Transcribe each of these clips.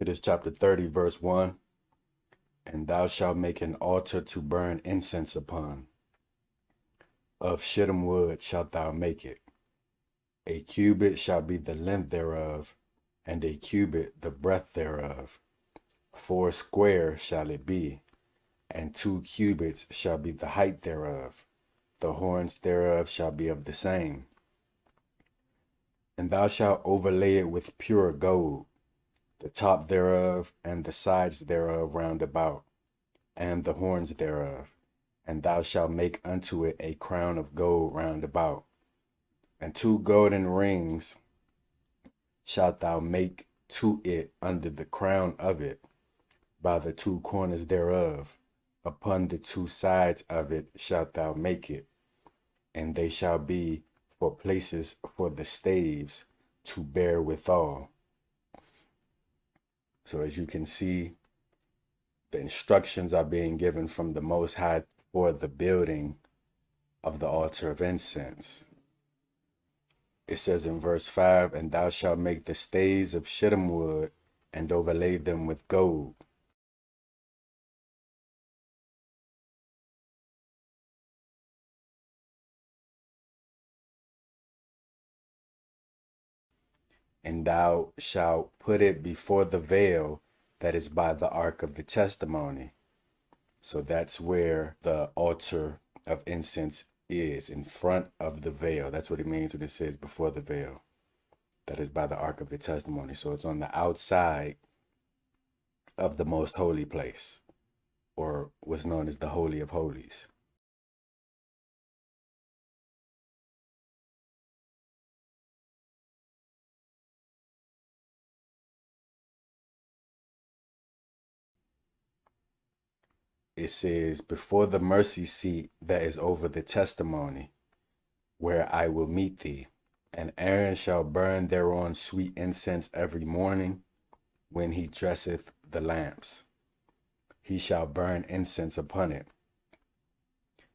It is chapter 30, verse 1. And thou shalt make an altar to burn incense upon. Of shittim wood shalt thou make it. A cubit shall be the length thereof, and a cubit the breadth thereof. 4 square shall it be, and 2 cubits shall be the height thereof. The horns thereof shall be of the same. And thou shalt overlay it with pure gold, the top thereof, and the sides thereof round about, and the horns thereof. And thou shalt make unto it a crown of gold round about. And 2 golden rings shalt thou make to it under the crown of it, by the 2 corners thereof. Upon the 2 sides of it shalt thou make it, and they shall be for places for the staves to bear withal. So as you can see, the instructions are being given from the Most High for the building of the altar of incense. It says in verse 5, and thou shalt make the stays of shittim wood and overlay them with gold. And thou shalt put it before the veil that is by the ark of the testimony. So that's where the altar of incense is, in front of the veil. That's what it means when it says before the veil. That is by the ark of the testimony. So it's on the outside of the most holy place, or what's known as the Holy of Holies. It says, before the mercy seat that is over the testimony, where I will meet thee. And Aaron shall burn thereon sweet incense every morning when he dresseth the lamps. He shall burn incense upon it.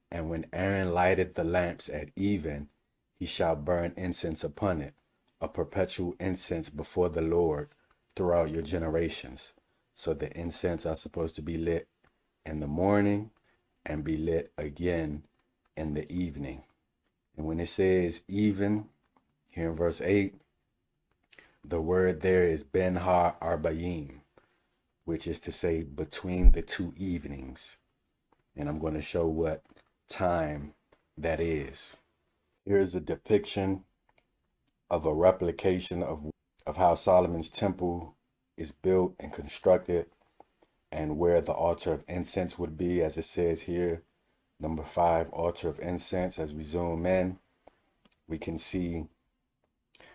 And when Aaron lighteth the lamps at even, he shall burn incense upon it, a perpetual incense before the Lord throughout your generations. So the incense are supposed to be lit in the morning and be lit again in the evening. And when it says even, here in verse 8, the word there is Ben Ha Arbayim, which is to say between the 2 evenings. And I'm going to show what time that is. Here's a depiction of a replication of how Solomon's temple is built and constructed, and where the altar of incense would be, as it says here. Number 5, altar of incense. As we zoom in, we can see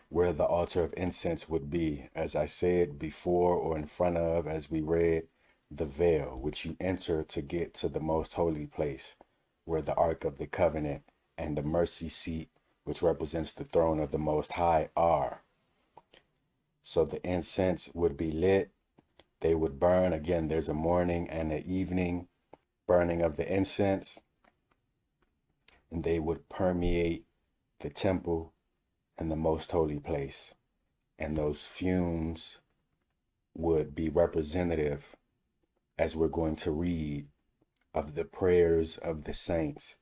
where the altar of incense would be. As I said, before or in front of, as we read, the veil, which you enter to get to the most holy place, where the Ark of the Covenant and the mercy seat, which represents the throne of the Most High, are. So the incense would be lit. They would burn. Again, there's a morning and an evening burning of the incense, and they would permeate the temple and the most holy place. And those fumes would be representative, as we're going to read, of the prayers of the saints.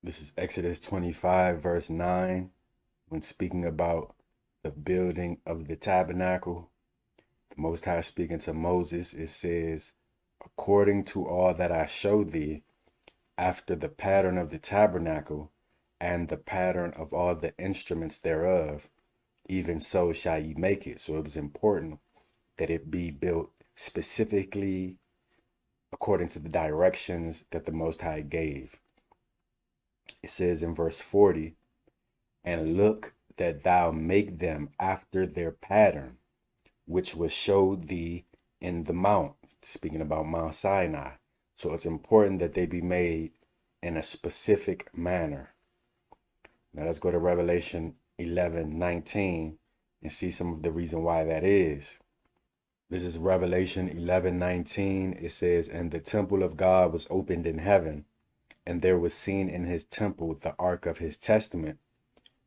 This is Exodus 25, verse 9, when speaking about the building of the tabernacle. The Most High speaking to Moses, it says, according to all that I show thee, after the pattern of the tabernacle, and the pattern of all the instruments thereof, even so shall ye make it. So it was important that it be built specifically according to the directions that the Most High gave. It says in verse 40, and look that thou make them after their pattern, which was showed thee in the mount, speaking about Mount Sinai. So it's important that they be made in a specific manner. Now let's go to Revelation 11:19 and see some of the reason why that is. This is Revelation 11:19. It says, and the temple of God was opened in heaven, and there was seen in his temple the ark of his testament,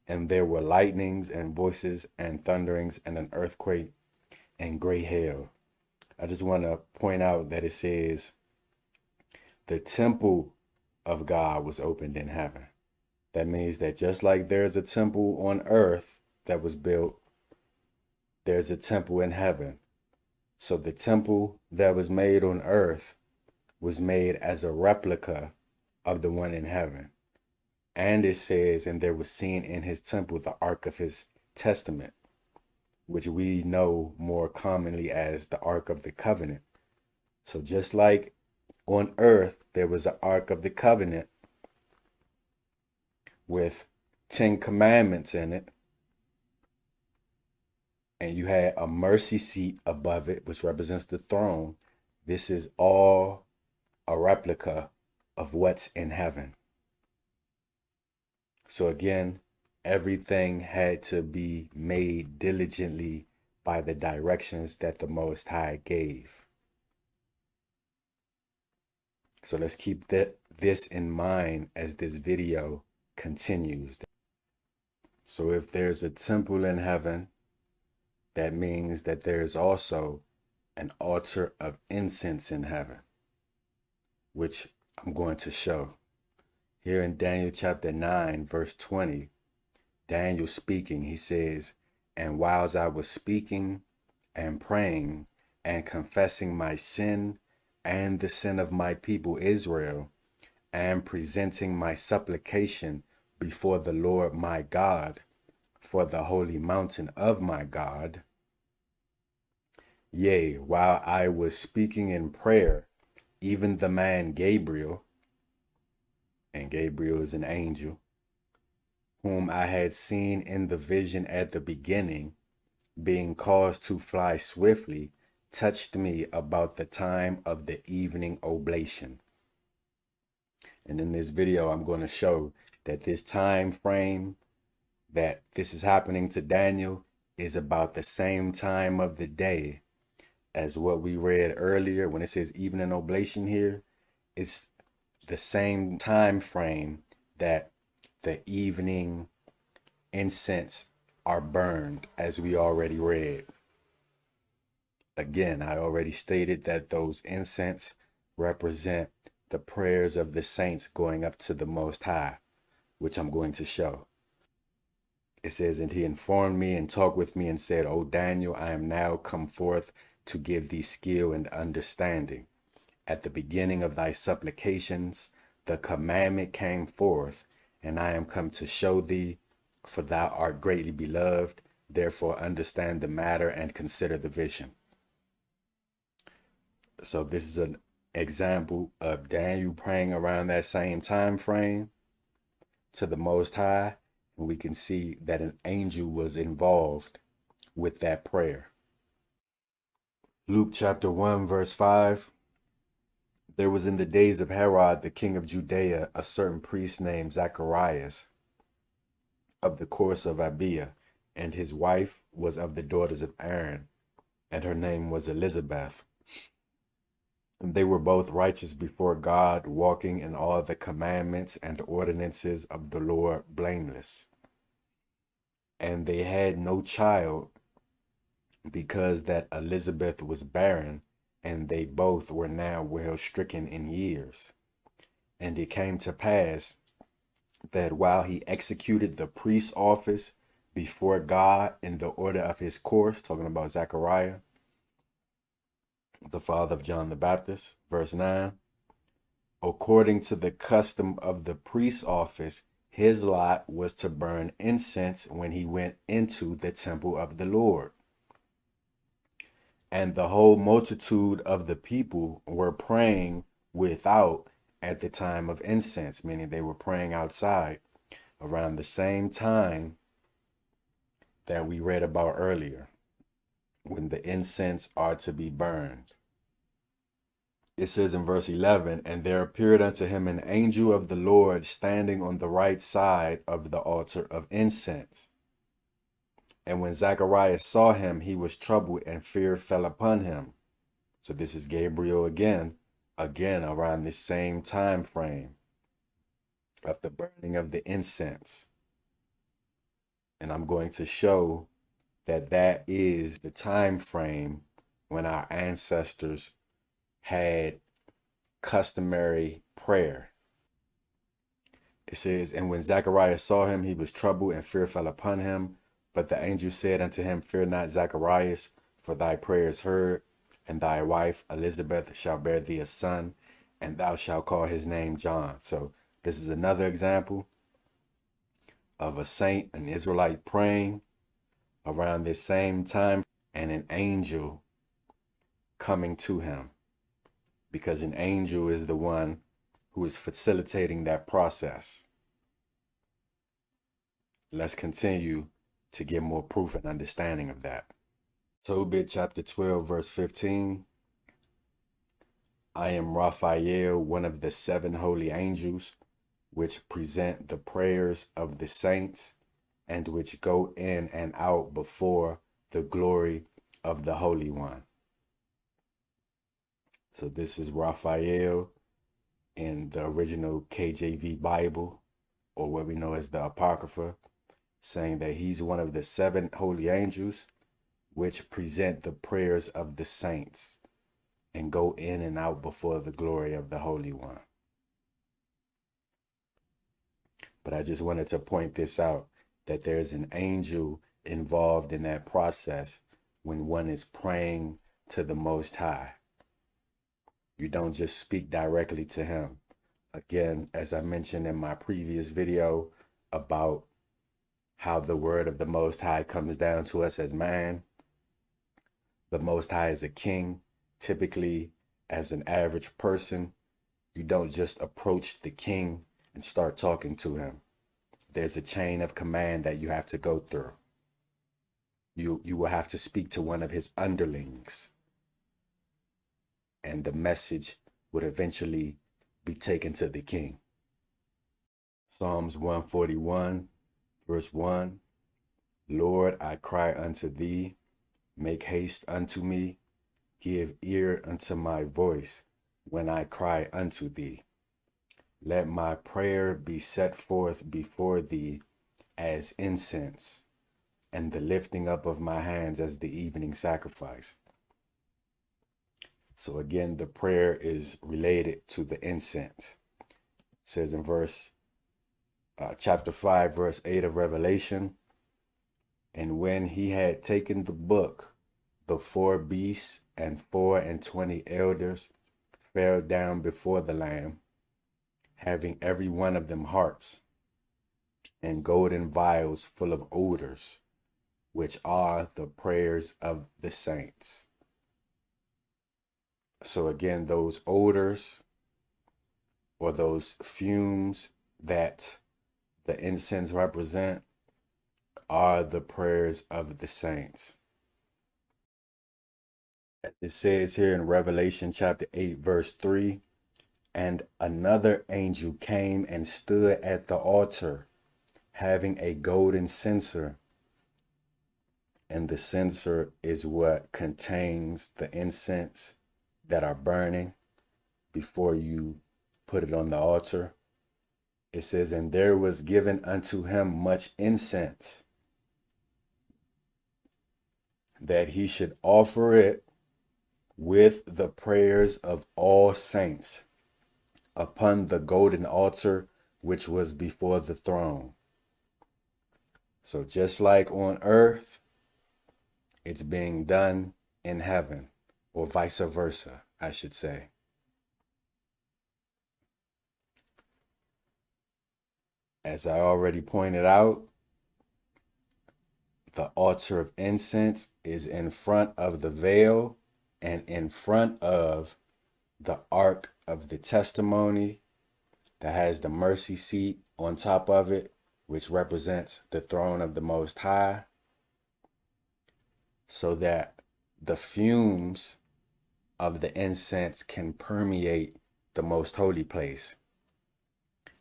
and there were lightnings and voices and thunderings and an earthquake and great hail. I just want to point out that it says the temple of God was opened in heaven. That means that just like there's a temple on earth that was built, there's a temple in heaven. So the temple that was made on earth was made as a replica of the one in heaven. And it says, and there was seen in his temple the ark of his testament, which we know more commonly as the Ark of the Covenant. So just like on earth, there was an Ark of the Covenant with 10 commandments in it, and you had a mercy seat above it, which represents the throne. This is all a replica of what's in heaven. So again, everything had to be made diligently by the directions that the Most High gave. So let's keep this in mind as this video continues. So if there's a temple in heaven, that means that there is also an altar of incense in heaven, which I'm going to show. Here in Daniel chapter 9, verse 20, Daniel speaking, he says, "And whiles I was speaking and praying and confessing my sin and the sin of my people Israel, and presenting my supplication before the Lord my God for the holy mountain of my God, yea, while I was speaking in prayer, even the man Gabriel," and Gabriel is an angel, "whom I had seen in the vision at the beginning, being caused to fly swiftly, touched me about the time of the evening oblation." And in this video, I'm going to show that this time frame that this is happening to Daniel is about the same time of the day as what we read earlier when it says evening oblation here. It's the same time frame that the evening incense are burned, as we already read. Again, I already stated that those incense represent the prayers of the saints going up to the Most High, which I'm going to show. It says, "And he informed me and talked with me and said, O Daniel, I am now come forth to give thee skill and understanding. At the beginning of thy supplications, the commandment came forth, and I am come to show thee, for thou art greatly beloved. Therefore understand the matter and consider the vision." So this is an example of Daniel praying around that same time frame to the Most High, and we can see that an angel was involved with that prayer. Luke chapter 1, verse 5. "There was in the days of Herod, the king of Judea, a certain priest named Zacharias of the course of Abia, and his wife was of the daughters of Aaron, and her name was Elizabeth. And they were both righteous before God, walking in all the commandments and ordinances of the Lord blameless. And they had no child, because that Elizabeth was barren, and they both were now well stricken in years. And it came to pass that while he executed the priest's office before God in the order of his course," talking about Zechariah, the father of John the Baptist, verse 9, "according to the custom of the priest's office, his lot was to burn incense when he went into the temple of the Lord. And the whole multitude of the people were praying without at the time of incense," meaning they were praying outside around the same time that we read about earlier, when the incense are to be burned. It says in verse 11, "And there appeared unto him an angel of the Lord standing on the right side of the altar of incense. And when Zacharias saw him, he was troubled, and fear fell upon him." So this is Gabriel again around the same time frame of the burning of the incense. And I'm going to show that that is the time frame when our ancestors had customary prayer. It says, and when Zacharias saw him, he was troubled, and fear fell upon him. But the angel said unto him, Fear not, Zacharias, for thy prayer is heard, and thy wife Elizabeth shall bear thee a son, and thou shalt call his name John. So this is another example of a saint, an Israelite, praying around this same time, and an angel coming to him, because an angel is the one who is facilitating that process. Let's continue to get more proof and understanding of that. Tobit chapter 12, verse 15. I am Raphael, one of the 7 holy angels, which present the prayers of the saints, and which go in and out before the glory of the Holy One. So this is Raphael in the original KJV Bible, or what we know as the Apocrypha, saying that he's one of the 7 holy angels which present the prayers of the saints and go in and out before the glory of the Holy One. But I just wanted to point this out, that there's an angel involved in that process when one is praying to the Most High. You don't just speak directly to him. Again, as I mentioned in my previous video about how the word of the Most High comes down to us as man, the Most High is a king. Typically, as an average person, you don't just approach the king and start talking to him. There's a chain of command that you have to go through. You will have to speak to one of his underlings, and the message would eventually be taken to the king. Psalms 141, verse 1. Lord, I cry unto thee, make haste unto me, give ear unto my voice when I cry unto thee. Let my prayer be set forth before thee as incense, and the lifting up of my hands as the evening sacrifice. So again, the prayer is related to the incense. It says in chapter 5, verse 8 of Revelation, and when he had taken the book, the 4 beasts and 24 elders fell down before the Lamb, having every one of them harps and golden vials full of odors, which are the prayers of the saints. So again, those odors, or those fumes that the incense represent, are the prayers of the saints. It says here in Revelation chapter 8, verse 3, and another angel came and stood at the altar, having a golden censer. And the censer is what contains the incense that are burning before you put it on the altar. It says, and there was given unto him much incense, that he should offer it with the prayers of all saints upon the golden altar which was before the throne. So just like on earth, it's being done in heaven, or vice versa, I should say. As I already pointed out, the altar of incense is in front of the veil and in front of the Ark of the Testimony that has the mercy seat on top of it, which represents the throne of the Most High, so that the fumes of the incense can permeate the most holy place.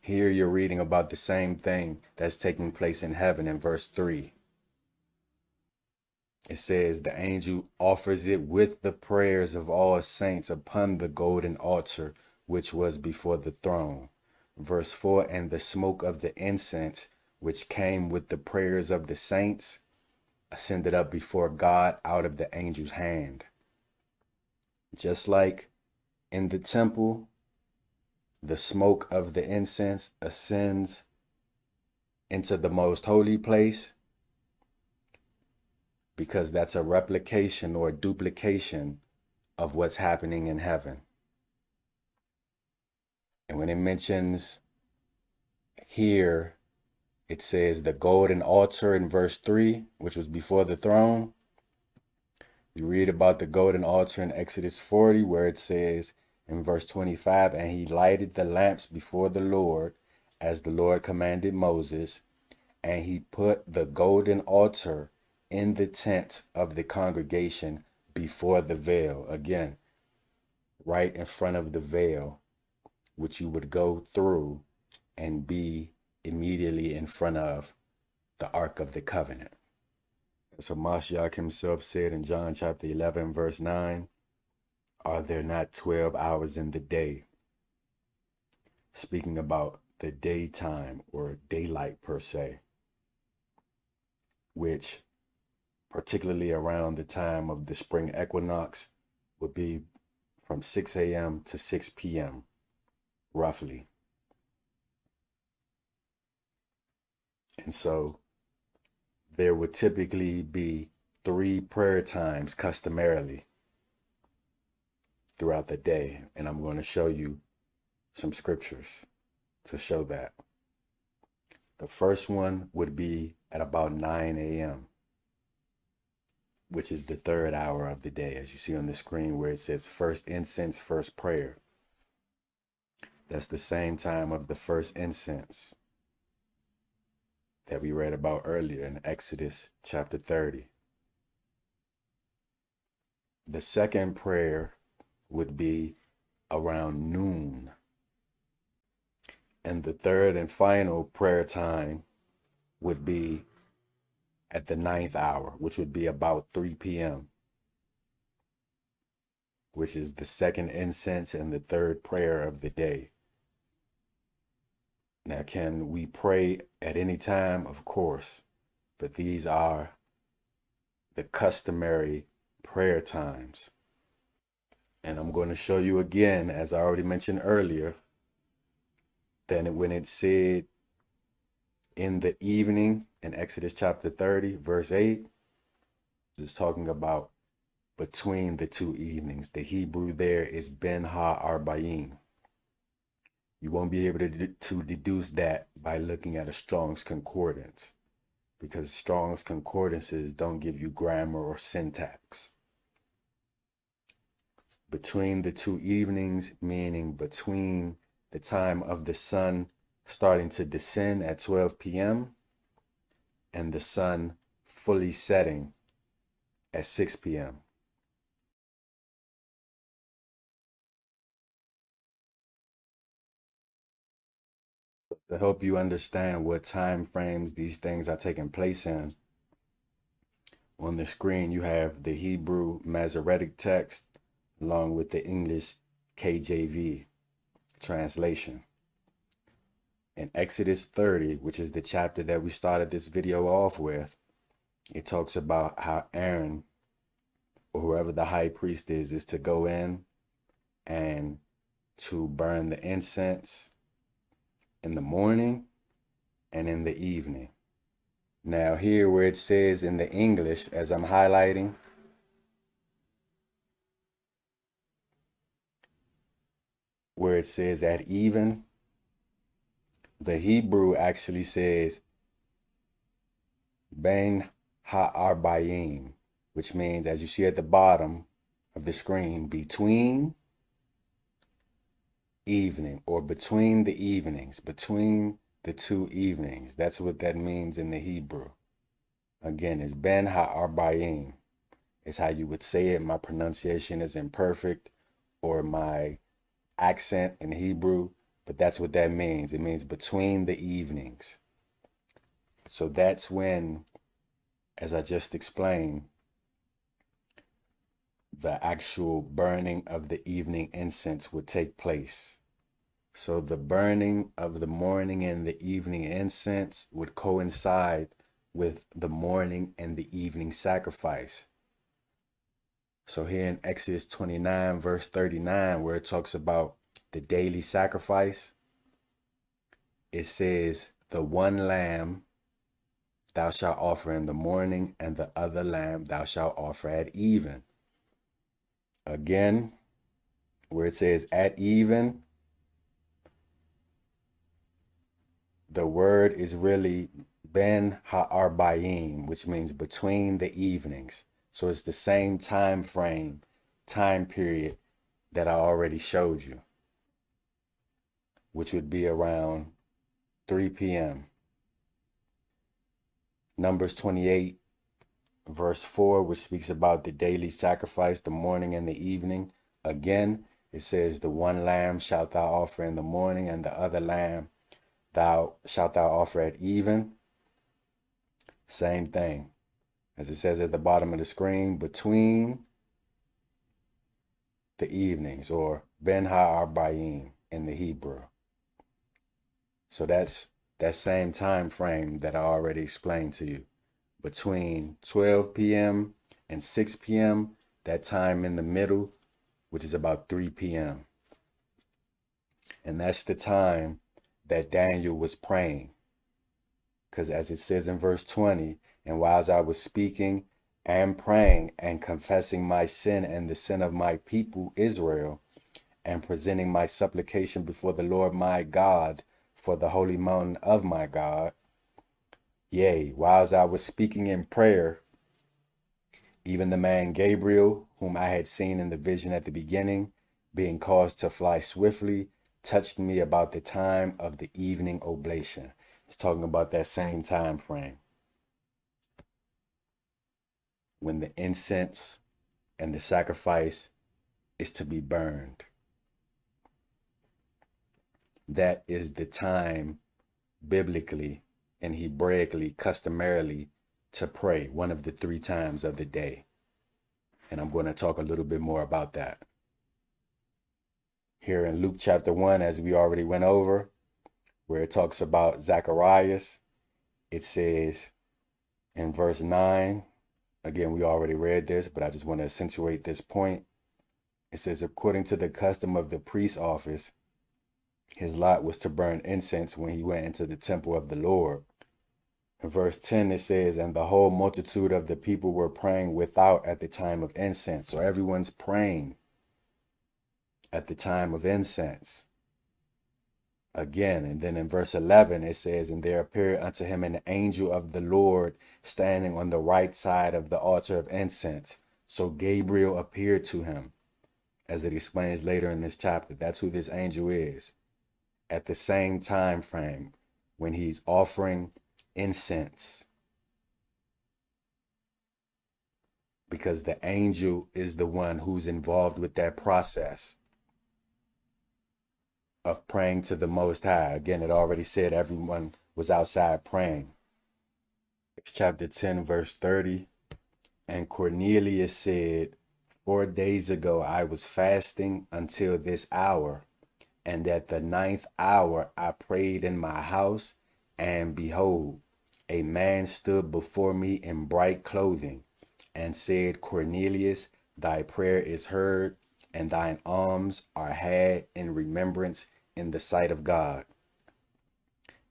Here you're reading about the same thing that's taking place in heaven in verse 3. It says, the angel offers it with the prayers of all saints upon the golden altar, which was before the throne. Verse 4, and the smoke of the incense, which came with the prayers of the saints, ascended up before God out of the angel's hand. Just like in the temple, the smoke of the incense ascends into the most holy place, because that's a replication or a duplication of what's happening in heaven. And when it mentions here, it says the golden altar in verse 3, which was before the throne. You read about the golden altar in Exodus 40, where it says in verse 25, and he lighted the lamps before the Lord, as the Lord commanded Moses, and he put the golden altar in the tent of the congregation before the veil. Again, right in front of the veil, which you would go through and be immediately in front of the Ark of the Covenant. So Mashiach himself said in John chapter 11, verse 9, are there not 12 hours in the day? Speaking about the daytime or daylight per se, which particularly around the time of the spring equinox would be from 6 a.m. to 6 p.m. roughly. And so there would typically be 3 prayer times customarily throughout the day. And I'm going to show you some scriptures to show that. The first one would be at about 9 a.m., which is the 3rd hour of the day, as you see on the screen where it says first incense, first prayer. That's the same time of the first incense that we read about earlier in Exodus chapter 30. The second prayer would be around noon. And the third and final prayer time would be at the 9th hour, which would be about 3 p.m., which is the second incense and the third prayer of the day. Now, can we pray at any time? Of course, but these are the customary prayer times. And I'm going to show you again, as I already mentioned earlier, then when it said in the evening in Exodus chapter 30, verse 8, it's talking about between the 2 evenings. The Hebrew there is Ben ha-arbayim. You won't be able to deduce that by looking at a Strong's Concordance, because Strong's Concordances don't give you grammar or syntax. Between the 2 evenings, meaning between the time of the sun starting to descend at 12 p.m. and the sun fully setting at 6 p.m. To help you understand what time frames these things are taking place in, on the screen you have the Hebrew Masoretic text along with the English KJV translation. In Exodus 30, which is the chapter that we started this video off with, it talks about how Aaron, or whoever the high priest is to go in and to burn the incense in the morning and in the evening. Now here where it says in the English, as I'm highlighting, where it says at even, the Hebrew actually says Ben ha-arbayim, which means, as you see at the bottom of the screen, between evening, or between the evenings, between the 2 evenings. That's what that means in the Hebrew. Again, it's Ben ha-arbayim. It's how you would say it. My pronunciation is imperfect, or my accent in Hebrew, but that's what that means. It means between the evenings. So that's when, as I just explained, the actual burning of the evening incense would take place. So the burning of the morning and the evening incense would coincide with the morning and the evening sacrifice. So here in Exodus 29, verse 39, where it talks about the daily sacrifice, it says, the one lamb thou shalt offer in the morning, and the other lamb thou shalt offer at even. Again, where it says at even, the word is really ben ha'arbayim, which means between the evenings. So it's the same time frame, time period that I already showed you, which would be around 3 p.m. Numbers 28, verse 4, which speaks about the daily sacrifice, the morning and the evening. Again, it says, the one lamb shalt thou offer in the morning, and the other lamb thou shalt thou offer at even. Same thing. As it says at the bottom of the screen, between the evenings, or ben ha'arbayim in the Hebrew. So that's that same time frame that I already explained to you. Between 12 p.m. and 6 p.m., that time in the middle, which is about 3 p.m. And that's the time that Daniel was praying. Because as it says in verse 20, and whilst I was speaking and praying and confessing my sin and the sin of my people Israel, and presenting my supplication before the Lord my God for the holy mountain of my God, yea, whilst I was speaking in prayer, even the man Gabriel, whom I had seen in the vision at the beginning, being caused to fly swiftly, touched me about the time of the evening oblation. It's talking about that same time frame when the incense and the sacrifice is to be burned. That is the time biblically and Hebraically, customarily, to pray, one of the 3 times of the day. And I'm going to talk a little bit more about that. Here in Luke chapter 1, as we already went over, where it talks about Zacharias, it says in verse 9, again, we already read this, but I just want to accentuate this point. It says, according to the custom of the priest's office, his lot was to burn incense when he went into the temple of the Lord. In verse 10, it says, and the whole multitude of the people were praying without at the time of incense. So everyone's praying at the time of incense. Again, and then in verse 11, it says, and there appeared unto him an angel of the Lord standing on the right side of the altar of incense. So Gabriel appeared to him, as it explains later in this chapter. That's who this angel is. At the same time frame when he's offering incense, because the angel is the one who's involved with that process of praying to the Most High. Again, it already said everyone was outside praying. It's chapter 10, verse 30. And Cornelius said, 4 days ago I was fasting until this hour, and at the 9th hour I prayed in my house, and behold, a man stood before me in bright clothing, and said, Cornelius, thy prayer is heard, and thine alms are had in remembrance in the sight of God.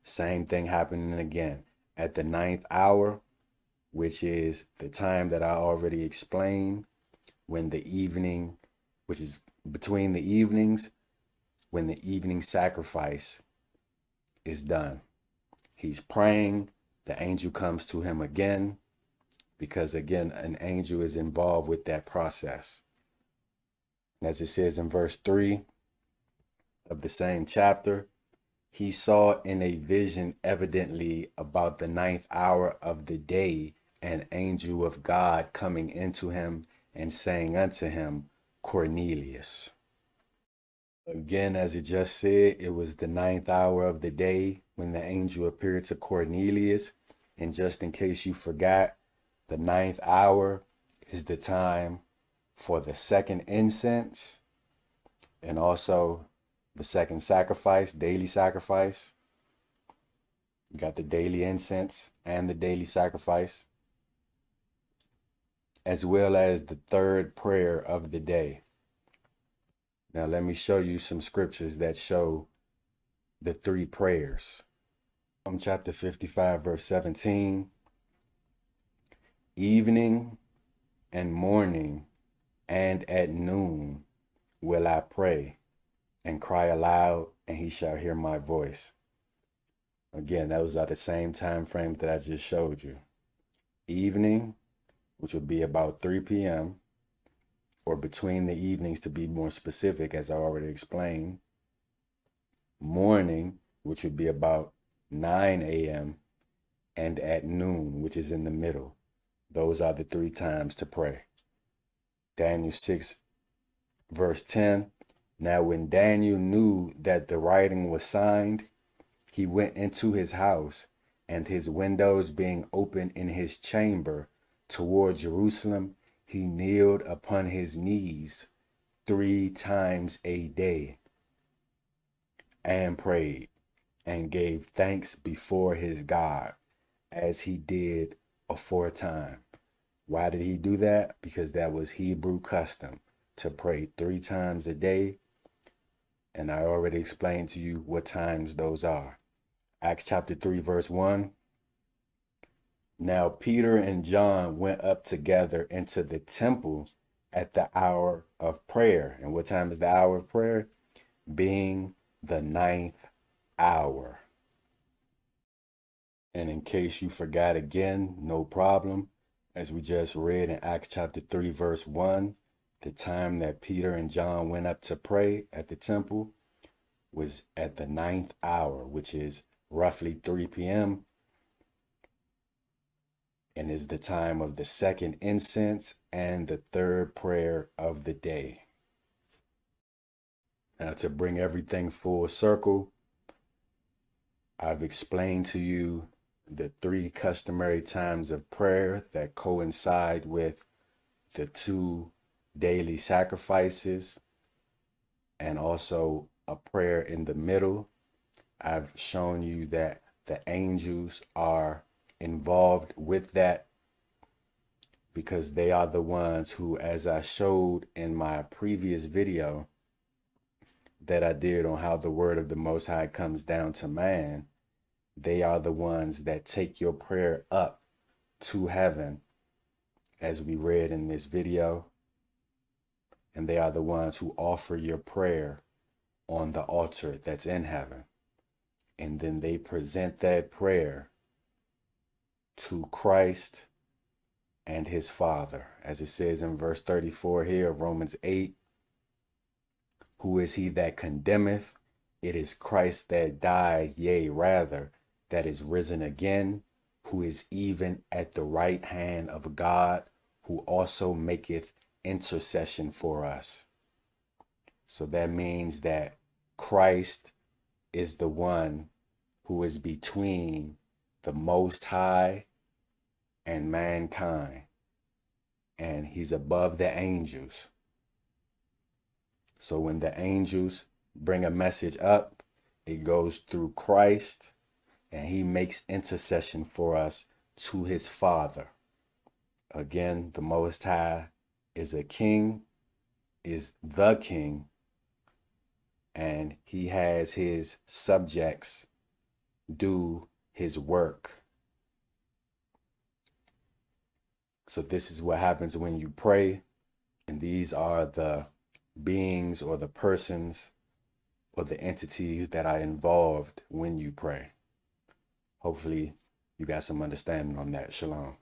Same thing happening again. At the 9th hour, which is the time that I already explained, when the evening, which is between the evenings, when the evening sacrifice is done. He's praying, the angel comes to him again, because again, an angel is involved with that process. And as it says in verse 3 of the same chapter, he saw in a vision evidently about the 9th hour of the day an angel of God coming into him and saying unto him, Cornelius. Again, as it just said, it was the 9th hour of the day when the angel appeared to Cornelius. And just in case you forgot, the 9th hour is the time for the second incense and also the second sacrifice, daily sacrifice. You got the daily incense and the daily sacrifice. as well as the third prayer of the day. Now, let me show you some scriptures that show the three prayers. Psalm chapter 55, verse 17. Evening and morning and at noon will I pray and cry aloud, and he shall hear my voice. Again, those are the same time frames that I just showed you. Evening, which would be about 3 p.m., or between the evenings to be more specific, as I already explained. Morning, which would be about 9 a.m., and at noon, which is in the middle. Those are the three times to pray. Daniel 6, verse 10. Now when Daniel knew that the writing was signed, he went into his house, and his windows being open in his chamber toward Jerusalem, he kneeled upon his knees 3 times a day and prayed and gave thanks before his God, as he did aforetime. Why did he do that? Because that was Hebrew custom, to pray 3 times a day. And I already explained to you what times those are. Acts chapter 3, verse 1. Now Peter and John went up together into the temple at the hour of prayer. And what time is the hour of prayer? Being the 9th hour. And in case you forgot again, no problem. As we just read in Acts chapter 3, verse 1, the time that Peter and John went up to pray at the temple was at the 9th hour, which is roughly 3 p.m. and is the time of the second incense and the third prayer of the day. Now, to bring everything full circle, I've explained to you the 3 customary times of prayer that coincide with the 2 daily sacrifices and also a prayer in the middle. I've shown you that the angels are involved with that because they are the ones who, as I showed in my previous video that I did on how the word of the Most High comes down to man, they are the ones that take your prayer up to heaven, as we read in this video. And they are the ones who offer your prayer on the altar that's in heaven. And then they present that prayer to Christ and his Father. As it says in verse 34 here of Romans 8, who is he that condemneth? It is Christ that died, yea, rather, that is risen again, who is even at the right hand of God, who also maketh intercession for us. So that means that Christ is the one who is between the Most High and mankind, and he's above the angels. So when the angels bring a message up, it goes through Christ, and he makes intercession for us to his Father. Again, the Most High is a king, is the king, and he has his subjects do his work. So this is what happens when you pray, and these are the beings or the persons or the entities that are involved when you pray. Hopefully you got some understanding on that. Shalom.